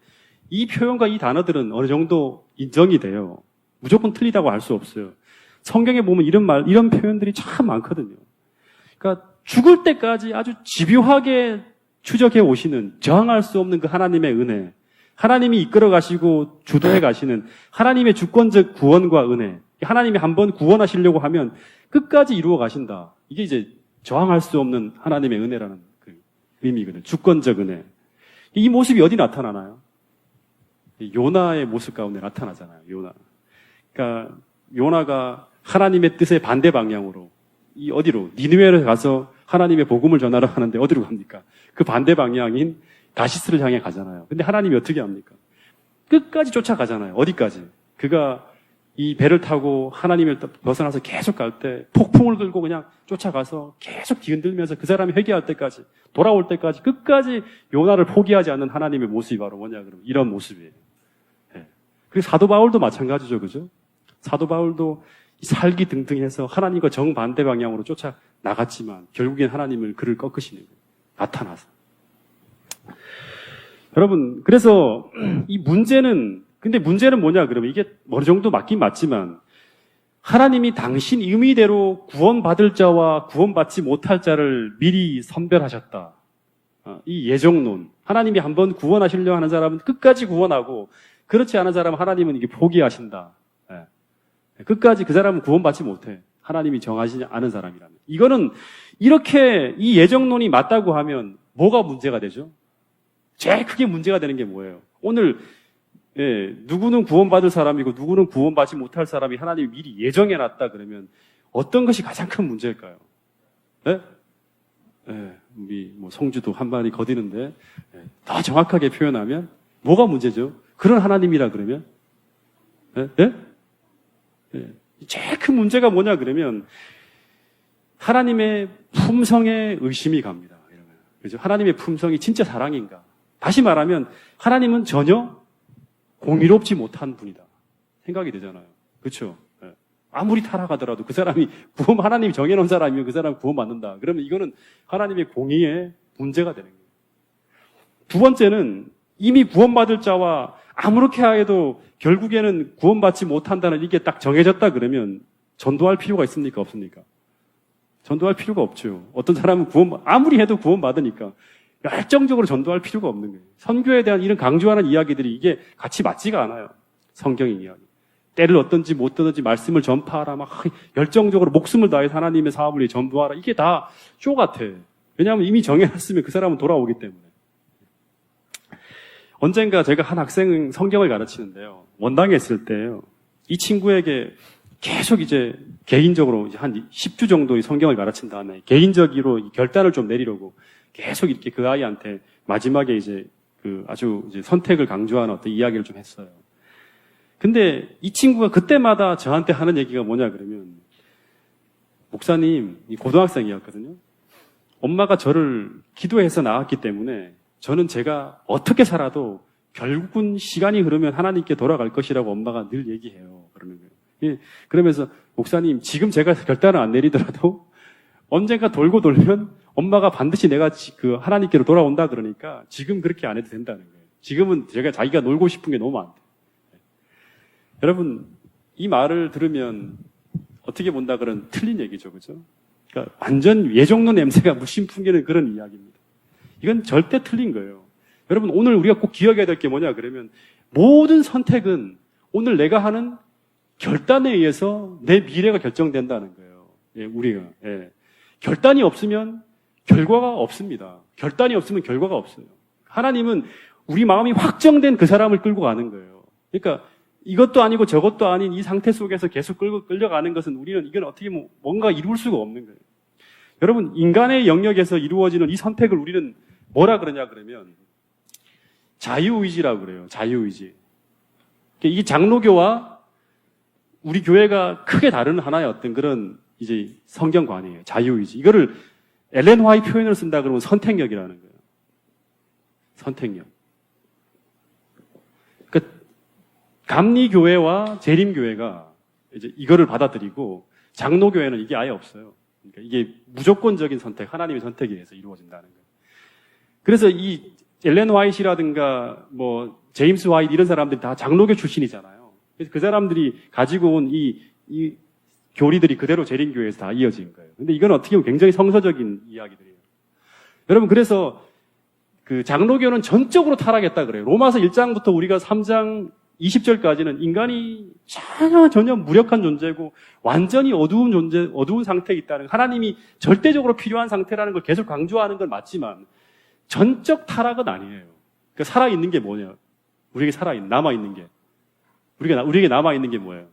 이 표현과 이 단어들은 어느 정도 인정이 돼요. 무조건 틀리다고 할 수 없어요. 성경에 보면 이런 표현들이 참 많거든요. 그러니까 죽을 때까지 아주 집요하게 추적해 오시는 저항할 수 없는 그 하나님의 은혜, 하나님이 이끌어 가시고 주도해 가시는 하나님의 주권적 구원과 은혜, 하나님이 한번 구원하시려고 하면 끝까지 이루어 가신다. 이게 이제 저항할 수 없는 하나님의 은혜라는 그 의미거든요. 주권적 은혜. 이 모습이 어디 나타나나요? 요나의 모습 가운데 나타나잖아요. 요나. 그러니까 요나가 하나님의 뜻의 반대 방향으로 이 어디로 니느웨로 가서 하나님의 복음을 전하러 가는데 어디로 갑니까? 그 반대 방향인 다시스를 향해 가잖아요. 근데 하나님이 어떻게 합니까? 끝까지 쫓아가잖아요. 어디까지? 그가 이 배를 타고 하나님을 벗어나서 계속 갈 때 폭풍을 들고 그냥 쫓아가서 계속 뒤흔들면서 그 사람이 회개할 때까지, 돌아올 때까지 끝까지 요나를 포기하지 않는 하나님의 모습이 바로 뭐냐 그러면 이런 모습이에요. 네. 그리고 사도 바울도 마찬가지죠. 그죠? 사도 바울도 살기 등등해서 하나님과 정반대 방향으로 쫓아 나갔지만 결국엔 하나님을 그를 꺾으시는 거예요. 나타나서. 여러분, 그래서 이 근데 문제는 뭐냐 그러면 이게 어느 정도 맞긴 맞지만 하나님이 당신 의미대로 구원받을 자와 구원받지 못할 자를 미리 선별하셨다. 이 예정론. 하나님이 한번 구원하시려 하는 사람은 끝까지 구원하고 그렇지 않은 사람은 하나님은 이게 포기하신다. 끝까지 그 사람은 구원받지 못해. 하나님이 정하시지 않은 사람이라면. 이거는 이렇게 이 예정론이 맞다고 하면 뭐가 문제가 되죠? 제일 크게 문제가 되는 게 뭐예요? 오늘 누구는 구원받을 사람이고 누구는 구원받지 못할 사람이 하나님이 미리 예정해놨다 그러면 어떤 것이 가장 큰 문제일까요? 네? 우리 성주도 한 마디 거디는데 더 정확하게 표현하면 뭐가 문제죠? 그런 하나님이라 그러면? 제일 큰 문제가 뭐냐 그러면 하나님의 품성에 의심이 갑니다. 그죠? 하나님의 품성이 진짜 사랑인가? 다시 말하면 하나님은 전혀 공의롭지 못한 분이다. 생각이 되잖아요. 그렇죠? 아무리 타락하더라도 그 사람이 하나님이 정해놓은 사람이면 그 사람 구원받는다. 그러면 이거는 하나님의 공의의 문제가 되는 거예요. 두 번째는 이미 구원받을 자와 아무렇게 하여도 결국에는 구원받지 못한다는 이게 딱 정해졌다 그러면 전도할 필요가 있습니까? 없습니까? 전도할 필요가 없죠. 어떤 사람은 아무리 해도 구원받으니까 열정적으로 전도할 필요가 없는 거예요. 선교에 대한 이런 강조하는 이야기들이 이게 같이 맞지가 않아요. 성경의 이야기. 때를 어떤지 못 어떤지 말씀을 전파하라 막 열정적으로 목숨을 다해서 하나님의 사업을 위해 전도하라. 이게 다 쇼 같아. 왜냐하면 이미 정해놨으면 그 사람은 돌아오기 때문에. 언젠가 제가 한 학생 성경을 가르치는데요. 원당에 있을 때요. 이 친구에게 계속 이제 개인적으로 이제 한 10주 정도의 성경을 가르친 다음에 개인적으로 결단을 좀 내리려고 계속 이렇게 그 아이한테 마지막에 이제 아주 이제 선택을 강조하는 어떤 이야기를 좀 했어요. 근데 이 친구가 그때마다 저한테 하는 얘기가 뭐냐 그러면 목사님, 이 고등학생이었거든요. 엄마가 저를 기도해서 낳았기 때문에 저는 제가 어떻게 살아도 결국은 시간이 흐르면 하나님께 돌아갈 것이라고 엄마가 늘 얘기해요. 그러는 거예요. 그러면서 목사님, 지금 제가 결단을 안 내리더라도 언젠가 돌고 돌면 엄마가 반드시 내가 그 하나님께로 돌아온다 그러니까 지금 그렇게 안 해도 된다는 거예요. 지금은 자기가 놀고 싶은 게 너무 많대. 여러분, 이 말을 들으면 어떻게 본다 그런 틀린 얘기죠. 그죠? 그러니까 완전 예정론 냄새가 물씬 풍기는 그런 이야기입니다. 이건 절대 틀린 거예요. 여러분, 오늘 우리가 꼭 기억해야 될 게 뭐냐 그러면 모든 선택은 오늘 내가 하는 결단에 의해서 내 미래가 결정된다는 거예요. 우리가. 결단이 없으면 결과가 없습니다. 결단이 없으면 결과가 없어요. 하나님은 우리 마음이 확정된 그 사람을 끌고 가는 거예요. 그러니까 이것도 아니고 저것도 아닌 이 상태 속에서 계속 끌려가는 것은 우리는 이건 어떻게 뭔가 이룰 수가 없는 거예요. 여러분, 인간의 영역에서 이루어지는 이 선택을 우리는 뭐라 그러냐 그러면 자유의지라고 그래요. 자유의지. 이 장로교와 우리 교회가 크게 다른 하나의 어떤 그런 이제 성경관이에요. 자유의지. 이거를 엘렌 화이트 표현을 쓴다 그러면 선택력이라는 거예요. 선택력. 그러니까 감리교회와 재림교회가 이제 이거를 받아들이고 장로교회는 이게 아예 없어요. 그러니까 이게 무조건적인 선택, 하나님의 선택에 의해서 이루어진다는 거예요. 그래서 이 엘렌 화이트라든가 뭐 제임스 화이트 이런 사람들이 다 장로교 출신이잖아요. 그래서 그 사람들이 가지고 온 이 교리들이 그대로 재림교회에서 다 이어진 거예요. 근데 이건 어떻게 보면 굉장히 성서적인 이야기들이에요. 여러분, 그래서 그 장로교는 전적으로 타락했다 그래요. 로마서 1장부터 우리가 3장 20절까지는 인간이 전혀 무력한 존재고 완전히 어두운 존재, 어두운 상태에 있다는, 하나님이 절대적으로 필요한 상태라는 걸 계속 강조하는 건 맞지만 전적 타락은 아니에요. 그러니까 살아있는 게 뭐냐? 우리에게 남아있는 게. 우리에게 남아있는 게 뭐예요?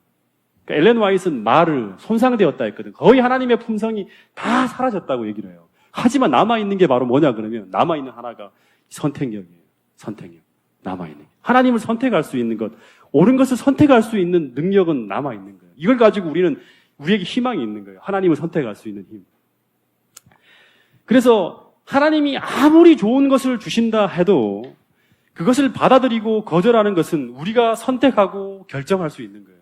그러니까 엘렌 화이트는 말을 손상되었다 했거든. 거의 하나님의 품성이 다 사라졌다고 얘기를 해요. 하지만 남아있는 게 바로 뭐냐 그러면 남아있는 하나가 선택력이에요. 선택력. 남아있는 게. 하나님을 선택할 수 있는 것, 옳은 것을 선택할 수 있는 능력은 남아있는 거예요. 이걸 가지고 우리에게 희망이 있는 거예요. 하나님을 선택할 수 있는 힘. 그래서 하나님이 아무리 좋은 것을 주신다 해도 그것을 받아들이고 거절하는 것은 우리가 선택하고 결정할 수 있는 거예요.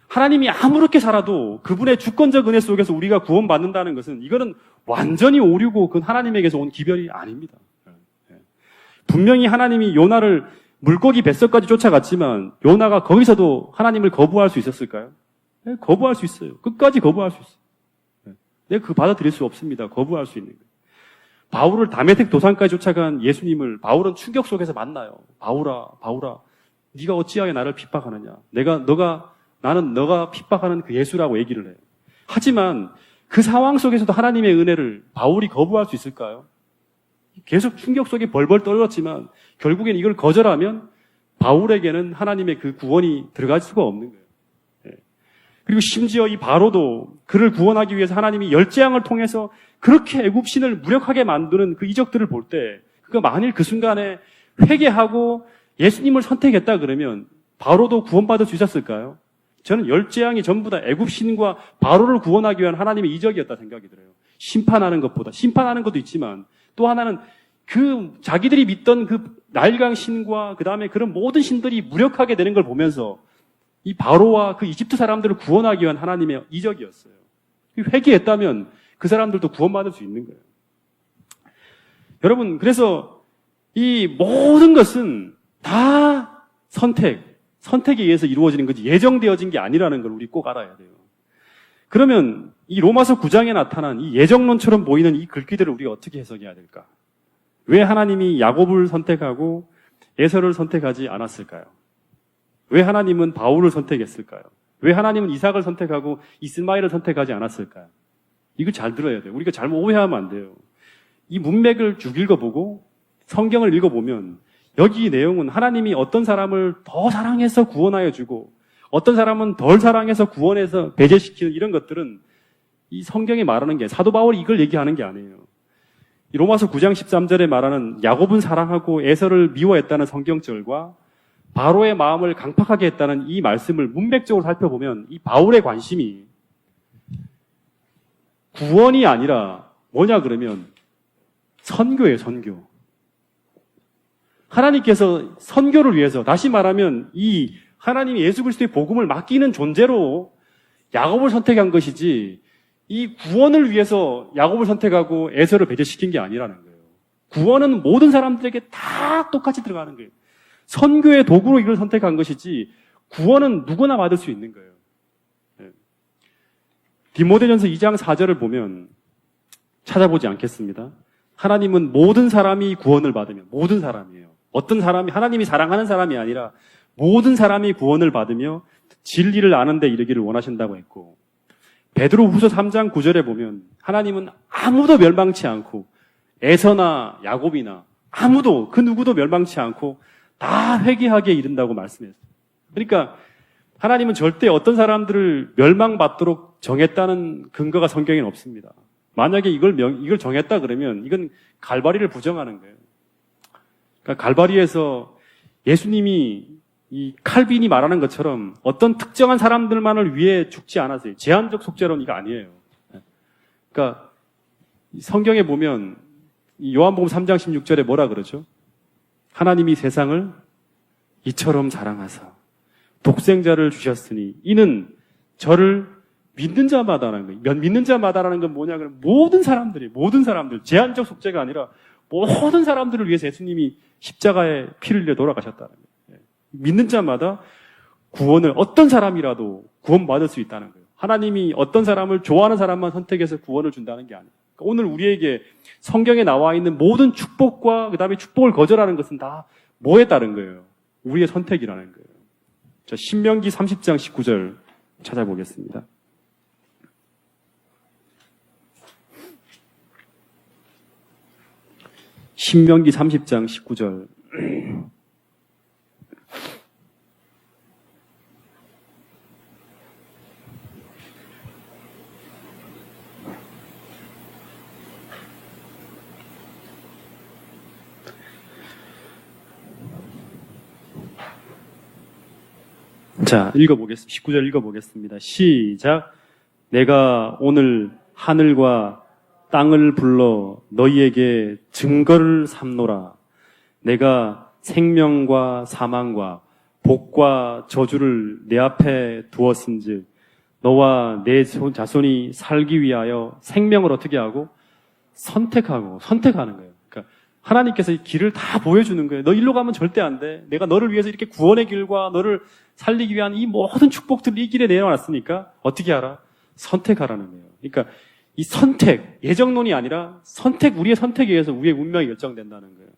하나님이 아무렇게 살아도 그분의 주권적 은혜 속에서 우리가 구원받는다는 것은 이거는 완전히 오류고 그건 하나님에게서 온 기별이 아닙니다. 분명히 하나님이 요나를 물고기 뱃속까지 쫓아갔지만 요나가 거기서도 하나님을 거부할 수 있었을까요? 네, 거부할 수 있어요. 끝까지 거부할 수 있어요. 내가 그거 받아들일 수 없습니다. 거부할 수 있는 거예요. 바울을 다메섹 도산까지 쫓아간 예수님을 바울은 충격 속에서 만나요. 바울아, 네가 어찌하여 나를 핍박하느냐? 나는 너가 핍박하는 그 예수라고 얘기를 해요. 하지만 그 상황 속에서도 하나님의 은혜를 바울이 거부할 수 있을까요? 계속 충격 속에 벌벌 떨었지만 결국엔 이걸 거절하면 바울에게는 하나님의 그 구원이 들어갈 수가 없는 거예요. 그리고 심지어 이 바로도 그를 구원하기 위해서 하나님이 열재앙을 통해서 그렇게 애굽신을 무력하게 만드는 그 이적들을 볼 때 그가 만일 그 순간에 회개하고 예수님을 선택했다 그러면 바로도 구원받을 수 있었을까요? 저는 열재앙이 전부 다 애굽신과 바로를 구원하기 위한 하나님의 이적이었다 생각이 들어요. 심판하는 것도 있지만 또 하나는 그 자기들이 믿던 그 나일강신과 그 다음에 그런 모든 신들이 무력하게 되는 걸 보면서 이 바로와 그 이집트 사람들을 구원하기 위한 하나님의 이적이었어요. 회개했다면 그 사람들도 구원받을 수 있는 거예요. 여러분, 그래서 이 모든 것은 다 선택에 의해서 이루어지는 거지 예정되어진 게 아니라는 걸 우리 꼭 알아야 돼요. 그러면 이 로마서 9장에 나타난 이 예정론처럼 보이는 이 글귀들을 우리가 어떻게 해석해야 될까? 왜 하나님이 야곱을 선택하고 에서를 선택하지 않았을까요? 왜 하나님은 바울을 선택했을까요? 왜 하나님은 이삭을 선택하고 이스마엘을 선택하지 않았을까요? 이걸 잘 들어야 돼요. 우리가 잘못 오해하면 안 돼요. 이 문맥을 쭉 읽어보고 성경을 읽어보면 여기 내용은 하나님이 어떤 사람을 더 사랑해서 구원하여 주고 어떤 사람은 덜 사랑해서 구원해서 배제시키는 이런 것들은 이 성경이 말하는 게 사도 바울이 이걸 얘기하는 게 아니에요. 이 로마서 9장 13절에 말하는 야곱은 사랑하고 에서를 미워했다는 성경절과 바로의 마음을 강팍하게 했다는 이 말씀을 문맥적으로 살펴보면 이 바울의 관심이 구원이 아니라 뭐냐 그러면 선교예요, 선교. 하나님께서 선교를 위해서 다시 말하면 이 하나님이 예수 그리스도의 복음을 맡기는 존재로 야곱을 선택한 것이지 이 구원을 위해서 야곱을 선택하고 에서를 배제시킨 게 아니라는 거예요. 구원은 모든 사람들에게 다 똑같이 들어가는 거예요. 선교의 도구로 이걸 선택한 것이지 구원은 누구나 받을 수 있는 거예요. 디모데전서 2장 4절을 보면 찾아보지 않겠습니다. 하나님은 모든 사람이 구원을 받으면 모든 사람이에요. 어떤 사람이 하나님이 사랑하는 사람이 아니라 모든 사람이 구원을 받으며 진리를 아는 데 이르기를 원하신다고 했고 베드로후서 3장 9절에 보면 하나님은 아무도 멸망치 않고 에서나 야곱이나 아무도 그 누구도 멸망치 않고 다 회개하게 이른다고 말씀했어요. 그러니까 하나님은 절대 어떤 사람들을 멸망받도록 정했다는 근거가 성경에는 없습니다. 만약에 이걸 정했다 그러면 이건 갈바리를 부정하는 거예요. 그러니까 갈바리에서 예수님이 이 칼빈이 말하는 것처럼 어떤 특정한 사람들만을 위해 죽지 않았어요. 제한적 속죄론 이거 아니에요. 그러니까 성경에 보면 이 요한복음 3장 16절에 뭐라 그러죠? 하나님이 세상을 이처럼 사랑하사 독생자를 주셨으니 이는 저를 믿는 자마다라는 거예요. 믿는 자마다라는 건 뭐냐? 그러면 모든 사람들, 제한적 속죄가 아니라 모든 사람들을 위해서 예수님이 십자가에 피를 흘려 돌아가셨다는 거예요. 믿는 자마다 구원을 어떤 사람이라도 구원받을 수 있다는 거예요. 하나님이 어떤 사람을 좋아하는 사람만 선택해서 구원을 준다는 게 아니에요. 그러니까 오늘 우리에게 성경에 나와 있는 모든 축복과 그 다음에 축복을 거절하는 것은 다 뭐에 따른 거예요? 우리의 선택이라는 거예요. 자, 신명기 30장 19절 찾아보겠습니다. 신명기 30장 19절. 자, 19절 읽어보겠습니다. 시작. 내가 오늘 하늘과 땅을 불러 너희에게 증거를 삼노라. 내가 생명과 사망과 복과 저주를 내 앞에 두었은즉 너와 내 자손이 살기 위하여 생명을 어떻게 하고 선택하는 거예요. 그러니까 하나님께서 이 길을 다 보여주는 거예요. 너 일로 가면 절대 안 돼. 내가 너를 위해서 이렇게 구원의 길과 너를 살리기 위한 이 모든 축복들을 이 길에 내려놨으니까 어떻게 하라? 선택하라는 거예요. 그러니까 이 선택, 예정론이 아니라 우리의 선택에 의해서 우리의 운명이 결정된다는 거예요.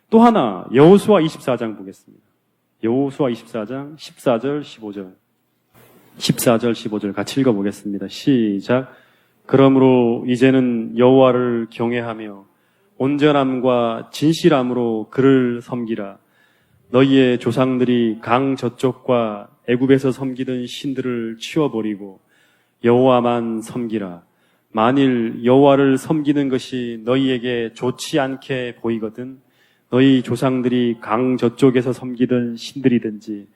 또 하나, 여호수아 24장 보겠습니다. 여호수아 24장 14절, 15절. 14절, 15절 같이 읽어보겠습니다. 시작. 그러므로 이제는 여호와를 경외하며 온전함과 진실함으로 그를 섬기라. 너희의 조상들이 강 저쪽과 애굽에서 섬기던 신들을 치워버리고 여호와만 섬기라. 만일 여호와를 섬기는 것이 너희에게 좋지 않게 보이거든 너희 조상들이 강 저쪽에서 섬기던 신들이든지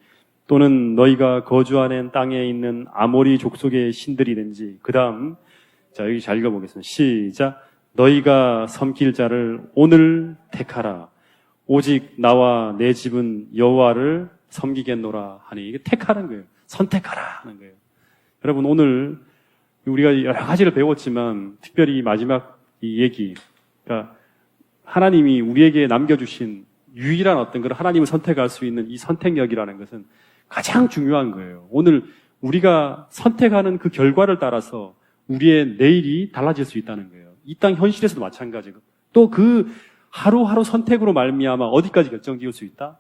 또는 너희가 거주하는 땅에 있는 아모리 족속의 신들이든지 그 다음 자 여기 잘 읽어보겠습니다. 시작. 너희가 섬길 자를 오늘 택하라. 오직 나와 내 집은 여호와를 섬기겠노라 하니 이게 택하는 거예요. 선택하라 하는 거예요. 여러분 오늘 우리가 여러 가지를 배웠지만 특별히 마지막 이 얘기, 그러니까 하나님이 우리에게 남겨주신 유일한 어떤 그런 하나님을 선택할 수 있는 이 선택력이라는 것은 가장 중요한 거예요. 오늘 우리가 선택하는 그 결과를 따라서 우리의 내일이 달라질 수 있다는 거예요. 이 땅 현실에서도 마찬가지고 또 그 하루하루 선택으로 말미암아 어디까지 결정지을 수 있다?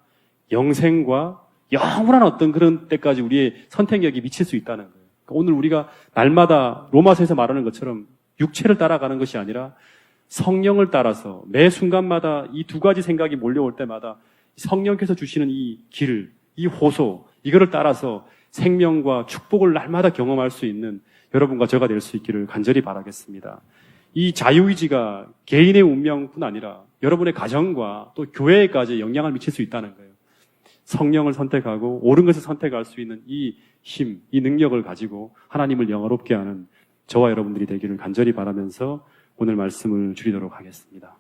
영생과 영원한 어떤 그런 때까지 우리의 선택력이 미칠 수 있다는 거예요. 오늘 우리가 날마다 로마서에서 말하는 것처럼 육체를 따라가는 것이 아니라 성령을 따라서 매 순간마다 이 두 가지 생각이 몰려올 때마다 성령께서 주시는 이 길, 이 호소, 이거를 따라서 생명과 축복을 날마다 경험할 수 있는 여러분과 저가 될 수 있기를 간절히 바라겠습니다. 이 자유의지가 개인의 운명뿐 아니라 여러분의 가정과 또 교회에까지 영향을 미칠 수 있다는 거예요. 성령을 선택하고 옳은 것을 선택할 수 있는 이 힘, 이 능력을 가지고 하나님을 영화롭게 하는 저와 여러분들이 되기를 간절히 바라면서 오늘 말씀을 줄이도록 하겠습니다.